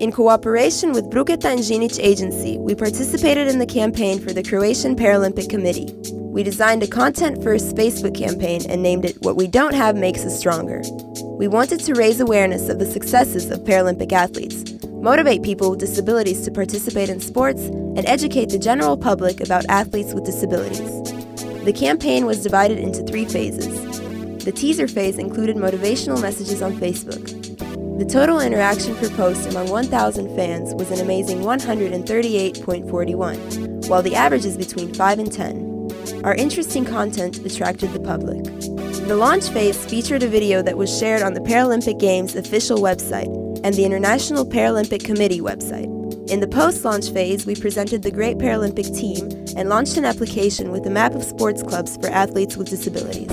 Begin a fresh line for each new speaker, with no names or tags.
In cooperation with Bruketa and Žinić Agency, we participated in the campaign for the Croatian Paralympic Committee. We designed a content-first Facebook campaign and named it "What We Don't Have Makes Us Stronger." We wanted to raise awareness of the successes of Paralympic athletes, motivate people with disabilities to participate in sports, and educate the general public about athletes with disabilities. The campaign was divided into 3 phases. The teaser phase included motivational messages on Facebook. The total interaction per post among 1,000 fans was an amazing 138.41, while the average is between 5 and 10. Our interesting content attracted the public. The launch phase featured a video that was shared on the Paralympic Games official website and the International Paralympic Committee website. In the post-launch phase, we presented the Great Paralympic Team and launched an application with a map of sports clubs for athletes with disabilities.